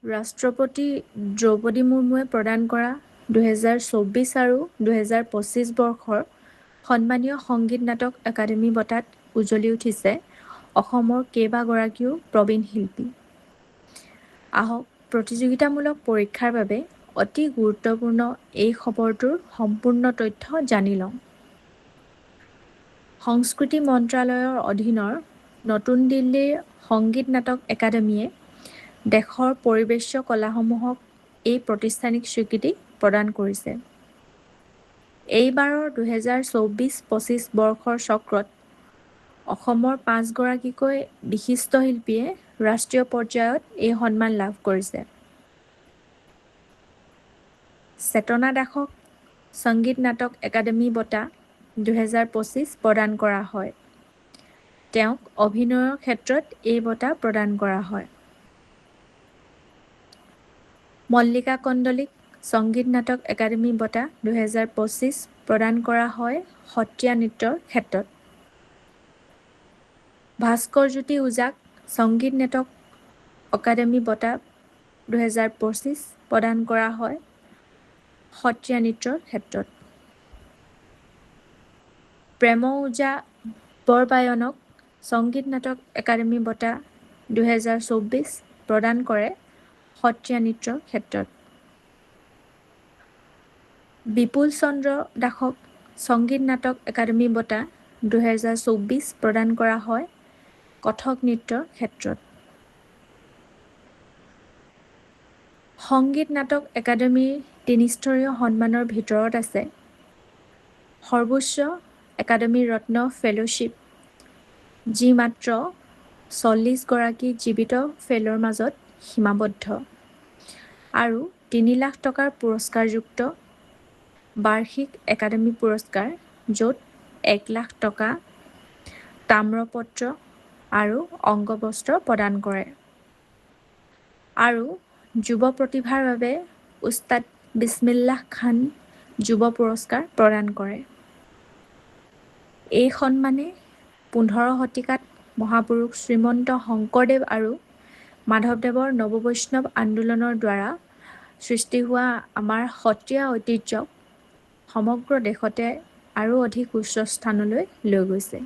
ৰাষ্ট্ৰপতি দ্ৰৌপদী মুৰ্মুৱে প্ৰদান কৰা 2024 আৰু 2025 বৰ্ষৰ সন্মানীয় সংগীত নাটক একাডেমী বঁটাত উজ্বলি উঠিছে অসমৰ কেইবাগৰাকীও প্ৰবীণ শিল্পী। আহক প্ৰতিযোগিতামূলক পৰীক্ষাৰ বাবে অতি গুৰুত্বপূৰ্ণ এই খবৰটোৰ সম্পূৰ্ণ তথ্য জানি লওঁ। সংস্কৃতি মন্ত্ৰালয়ৰ অধীনৰ নতুন দিল্লীৰ সংগীত নাটক একাডেমীয়ে দেশৰ পৰিৱেশ্য কলাসমূহক এই প্ৰতিষ্ঠানিক স্বীকৃতি প্ৰদান কৰিছে। এইবাৰৰ 2024-25 বৰ্ষৰ চক্ৰত অসমৰ 5 গৰাকীকৈ বিশিষ্ট শিল্পীয়ে ৰাষ্ট্ৰীয় পৰ্যায়ত এই সন্মান লাভ কৰিছে। চেতনা দাসক সংগীত নাটক একাডেমী বঁটা 2025 প্ৰদান কৰা হয়। তেওঁক অভিনয়ৰ ক্ষেত্ৰত এই বঁটা প্ৰদান কৰা হয়। মল্লিকা কন্দলীক সংগীত নাটক একাডেমী বঁটা 2025 প্ৰদান কৰা হয় সত্ৰীয়া নৃত্যৰ ক্ষেত্ৰত। ভাস্কৰজ্যোতি ওজাক সংগীত নাটক একাডেমী বঁটা 2025 প্ৰদান কৰা হয় সত্ৰীয়া নৃত্যৰ ক্ষেত্ৰত। প্ৰেম ওজা বৰবায়নক সংগীত নাটক একাডেমী বঁটা 2024 প্ৰদান কৰে সত্ৰীয়া নৃত্যৰ ক্ষেত্ৰত। বিপুল চন্দ্ৰ দাসক সংগীত নাটক একাডেমী বঁটা 2024 প্ৰদান কৰা হয় কথক নৃত্যৰ ক্ষেত্ৰত। সংগীত নাটক একাডেমীৰ 3স্তৰীয় সন্মানৰ ভিতৰত আছে সৰ্বোচ্চ একাডেমী ৰত্ন ফেলোশ্বিপ, যি মাত্ৰ 40 গৰাকী জীৱিত ফেলোৰ মাজত সীমাবদ্ধ, আৰু 3 লাখ টকাৰ পুৰস্কাৰযুক্ত বাৰ্ষিক একাডেমী পুৰস্কাৰ, য'ত 1 লাখ টকা, তাম্ৰপত্ৰ আৰু অংগবস্ত্ৰ প্ৰদান কৰে, আৰু যুৱ প্ৰতিভাৰ বাবে উস্তাদ বিছমিল্লাহ খান যুৱ পুৰস্কাৰ প্ৰদান কৰে। এই সন্মানে 15 শতিকাত মহাপুৰুষ শ্ৰীমন্ত শংকৰদেৱ আৰু মাধৱদেৱৰ নৱবৈষ্ণৱ আন্দোলনৰ দ্বাৰা সৃষ্টি হোৱা আমাৰ সত্ৰীয়া ঐতিহ্যক সমগ্ৰ দেশতে আৰু অধিক উচ্চ স্থানলৈ লৈ গৈছে।